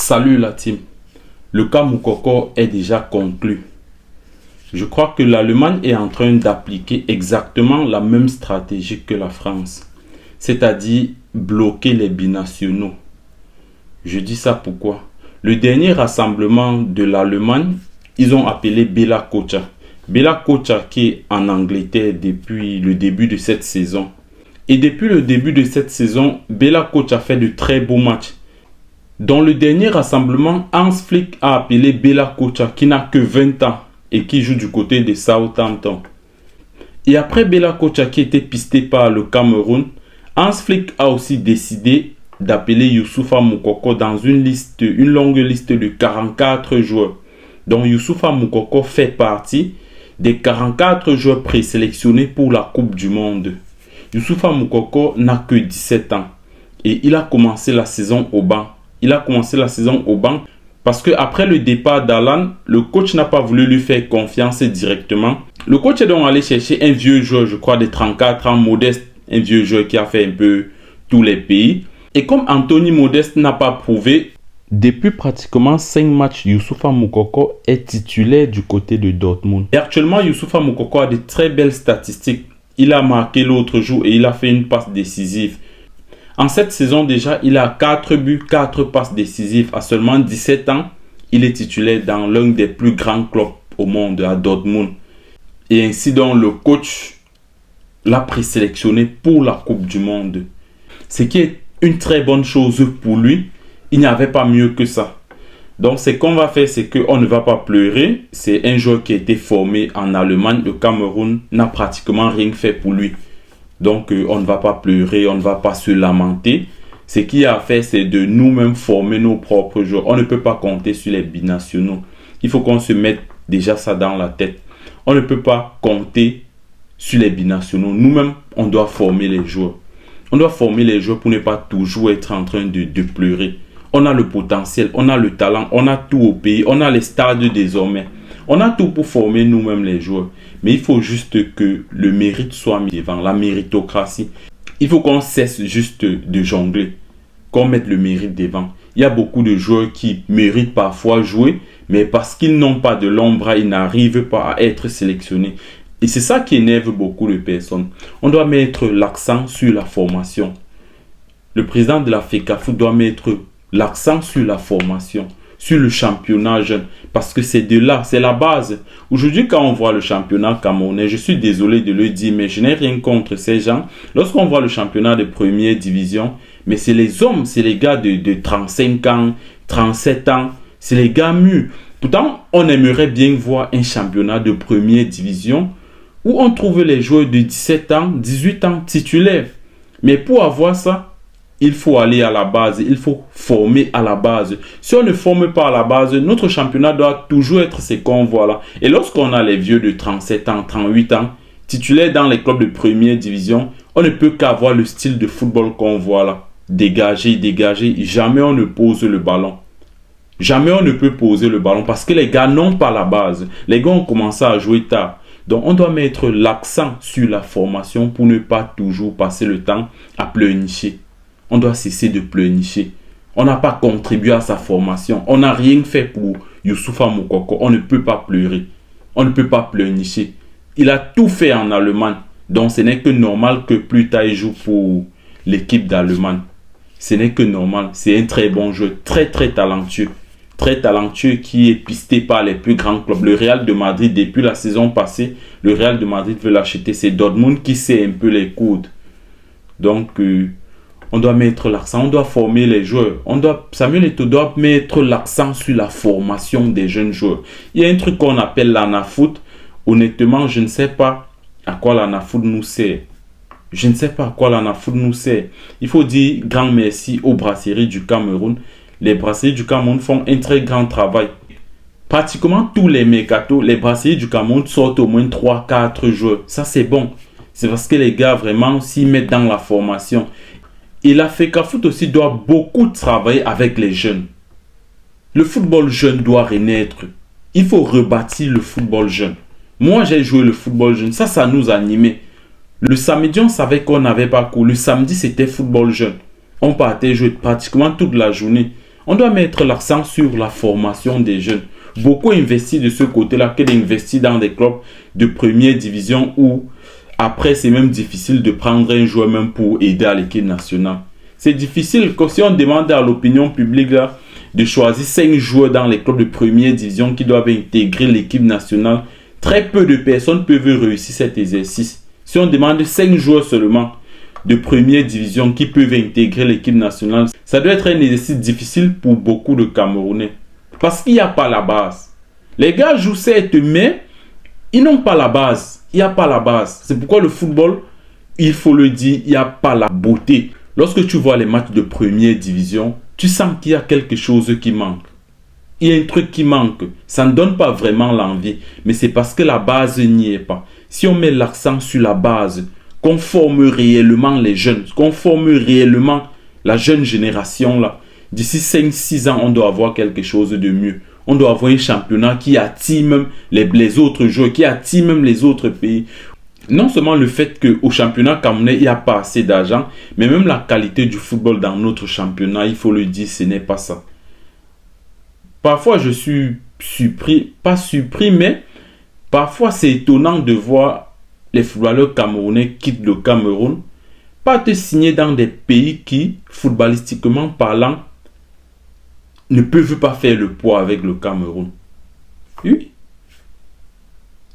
Salut la team. Le cas Moukoko est déjà conclu. Je crois que l'Allemagne est en train d'appliquer exactement la même stratégie que la France, c'est-à-dire bloquer les binationaux. Je dis ça pourquoi? Le dernier rassemblement de l'Allemagne, ils ont appelé Bela Kocha. Bela Kocha qui est en Angleterre depuis le début de cette saison. Et depuis le début de cette saison, Bela Kocha fait de très beaux matchs. Dans le dernier rassemblement, Hans Flick a appelé Bela Kocha qui n'a que 20 ans et qui joue du côté de Southampton. Et après Bela Kocha qui était pisté par le Cameroun, Hans Flick a aussi décidé d'appeler Youssoufa Moukoko dans une longue liste de 44 joueurs. Donc Youssoufa Moukoko fait partie des 44 joueurs présélectionnés pour la Coupe du Monde. Youssoufa Moukoko n'a que 17 ans et il a commencé la saison au banc. Parce qu'après le départ d'Alan, le coach n'a pas voulu lui faire confiance directement. Le coach est donc allé chercher un vieux joueur, je crois de 34 ans, Modeste, un vieux joueur qui a fait un peu tous les pays. Et comme Anthony Modeste n'a pas prouvé, depuis pratiquement 5 matchs, Youssoufa Moukoko est titulaire du côté de Dortmund. Et actuellement, Youssoufa Moukoko a de très belles statistiques. Il a marqué l'autre jour et il a fait une passe décisive. En cette saison déjà, il a 4 buts, 4 passes décisives. À seulement 17 ans, il est titulaire dans l'un des plus grands clubs au monde, à Dortmund. Et ainsi donc, le coach l'a présélectionné pour la Coupe du Monde. Ce qui est une très bonne chose pour lui. Il n'y avait pas mieux que ça. Donc, ce qu'on va faire, c'est qu'on ne va pas pleurer. C'est un joueur qui a été formé en Allemagne. Le Cameroun n'a pratiquement rien fait pour lui. Donc, on ne va pas pleurer, on ne va pas se lamenter. Ce qu'il y a à faire, c'est de nous-mêmes former nos propres joueurs. On ne peut pas compter sur les binationaux. Il faut qu'on se mette déjà ça dans la tête. On ne peut pas compter sur les binationaux. Nous-mêmes, on doit former les joueurs. On doit former les joueurs pour ne pas toujours être en train de pleurer. On a le potentiel, on a le talent, on a tout au pays, on a les stades désormais. On a tout pour former nous-mêmes les joueurs. Mais il faut juste que le mérite soit mis devant, la méritocratie. Il faut qu'on cesse juste de jongler, qu'on mette le mérite devant. Il y a beaucoup de joueurs qui méritent parfois jouer, mais parce qu'ils n'ont pas de long bras, ils n'arrivent pas à être sélectionnés. Et c'est ça qui énerve beaucoup de personnes. On doit mettre l'accent sur la formation. Le président de la FECAFOOT doit mettre l'accent sur la formation, sur le championnat jeune, parce que c'est de là, c'est la base. Aujourd'hui, quand on voit le championnat camerounais, je suis désolé de le dire, mais je n'ai rien contre ces gens. Lorsqu'on voit le championnat de première division, mais c'est les hommes, c'est les gars de 35 ans, 37 ans, c'est les gars mûrs. Pourtant, on aimerait bien voir un championnat de première division où on trouve les joueurs de 17 ans, 18 ans titulaires. Mais pour avoir ça, il faut aller à la base, il faut former à la base. Si on ne forme pas à la base, notre championnat doit toujours être ce qu'on voit là. Et lorsqu'on a les vieux de 37 ans, 38 ans, titulaires dans les clubs de première division, on ne peut qu'avoir le style de football qu'on voit là. Dégager, dégager, jamais on ne pose le ballon. Jamais on ne peut poser le ballon parce que les gars n'ont pas la base. Les gars ont commencé à jouer tard. Donc on doit mettre l'accent sur la formation pour ne pas toujours passer le temps à pleurnicher. On doit cesser de pleurnicher. On n'a pas contribué à sa formation. On n'a rien fait pour Youssoufa Moukoko. On ne peut pas pleurer. On ne peut pas pleurnicher. Il a tout fait en Allemagne. Donc ce n'est que normal que plus tard il joue pour l'équipe d'Allemagne. Ce n'est que normal. C'est un très bon joueur. Très très talentueux. Très talentueux qui est pisté par les plus grands clubs. Le Real de Madrid, depuis la saison passée, le Real de Madrid veut l'acheter. C'est Dortmund qui sait un peu les coudes. Donc, on doit mettre l'accent, on doit former les joueurs. Samuel Eto'o doit mettre l'accent sur la formation des jeunes joueurs. Il y a un truc qu'on appelle l'ANAFOOT. Honnêtement, je ne sais pas à quoi l'ANAFOOT nous sert. Je ne sais pas à quoi l'ANAFOOT nous sert. Il faut dire grand merci aux brasseries du Cameroun. Les brasseries du Cameroun font un très grand travail. Pratiquement tous les mercatos, les brasseries du Cameroun sortent au moins 3-4 joueurs. Ça, c'est bon. C'est parce que les gars, vraiment, s'y mettent dans la formation. Et la FECAFOOT aussi doit beaucoup travailler avec les jeunes. Le football jeune doit renaître. Il faut rebâtir le football jeune. Moi, j'ai joué le football jeune. Ça nous animait. Le samedi, on savait qu'on n'avait pas cours. Le samedi, c'était football jeune. On partait jouer pratiquement toute la journée. On doit mettre l'accent sur la formation des jeunes. Beaucoup investissent de ce côté-là que d'investir dans des clubs de première division où après c'est même difficile de prendre un joueur même pour aider à l'équipe nationale. C'est difficile que si on demande à l'opinion publique là, de choisir 5 joueurs dans les clubs de première division qui doivent intégrer l'équipe nationale. Très peu de personnes peuvent réussir cet exercice. Si on demande 5 joueurs seulement de première division qui peuvent intégrer l'équipe nationale, ça doit être un exercice difficile pour beaucoup de Camerounais. Parce qu'il n'y a pas la base. Les gars jouent certes, mais ils n'ont pas la base. Il n'y a pas la base. C'est pourquoi le football, il faut le dire, il n'y a pas la beauté. Lorsque tu vois les matchs de première division, tu sens qu'il y a quelque chose qui manque. Il y a un truc qui manque. Ça ne donne pas vraiment l'envie. Mais c'est parce que la base n'y est pas. Si on met l'accent sur la base, qu'on forme réellement les jeunes, qu'on forme réellement la jeune génération là, d'ici 5-6 ans, on doit avoir quelque chose de mieux. On doit avoir un championnat qui attire même les autres joueurs, qui attire même les autres pays. Non seulement le fait qu'au championnat camerounais, il n'y a pas assez d'argent, mais même la qualité du football dans notre championnat, il faut le dire, ce n'est pas ça. Parfois, je suis surpris, pas surpris, mais parfois c'est étonnant de voir les footballeurs camerounais quitter le Cameroun, pas te signer dans des pays qui, footballistiquement parlant, ne peuvent pas faire le poids avec le Cameroun. Oui.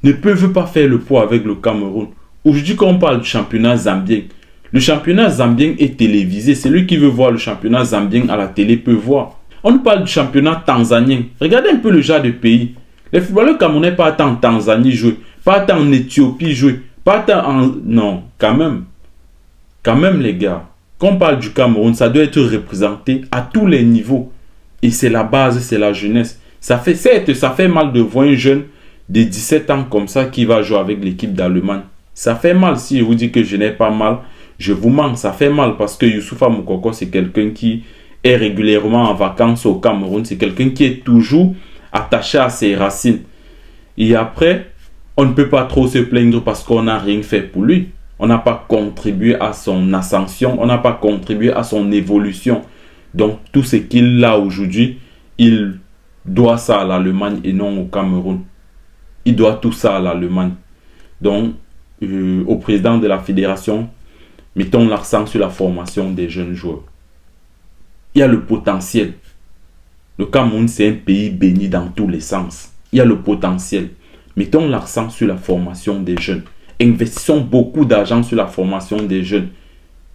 Ne peuvent pas faire le poids avec le Cameroun. Aujourd'hui, quand on parle du championnat zambien, le championnat zambien est télévisé. Celui qui veut voir le championnat zambien à la télé peut voir. On nous parle du championnat tanzanien. Regardez un peu le genre de pays. Les footballeurs camerounais partent en Tanzanie jouer, partent en Éthiopie jouer, partent en... Non, quand même. Quand même les gars. Quand on parle du Cameroun, ça doit être représenté à tous les niveaux. Et c'est la base, c'est la jeunesse. Ça fait, certes, ça fait mal de voir un jeune de 17 ans comme ça qui va jouer avec l'équipe d'Allemagne. Ça fait mal. Si je vous dis que je n'ai pas mal, je vous mens. Ça fait mal parce que Youssoufa Moukoko, c'est quelqu'un qui est régulièrement en vacances au Cameroun. C'est quelqu'un qui est toujours attaché à ses racines. Et après, on ne peut pas trop se plaindre parce qu'on n'a rien fait pour lui. On n'a pas contribué à son ascension. On n'a pas contribué à son évolution. Donc, tout ce qu'il a aujourd'hui, il doit ça à l'Allemagne et non au Cameroun. Il doit tout ça à l'Allemagne. Donc, au président de la fédération, mettons l'accent sur la formation des jeunes joueurs. Il y a le potentiel. Le Cameroun, c'est un pays béni dans tous les sens. Il y a le potentiel. Mettons l'accent sur la formation des jeunes. Investissons beaucoup d'argent sur la formation des jeunes.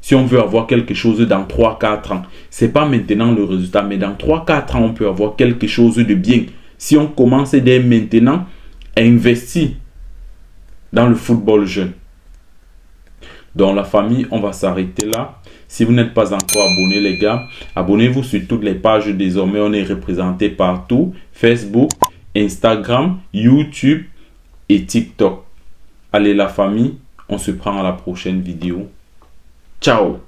Si on veut avoir quelque chose dans 3-4 ans, ce n'est pas maintenant le résultat, mais dans 3-4 ans, on peut avoir quelque chose de bien. Si on commence dès maintenant à investir dans le football jeune. Dans la famille, on va s'arrêter là. Si vous n'êtes pas encore abonné les gars, abonnez-vous sur toutes les pages. Désormais, on est représenté partout. Facebook, Instagram, YouTube et TikTok. Allez la famille, on se prend à la prochaine vidéo. Ciao!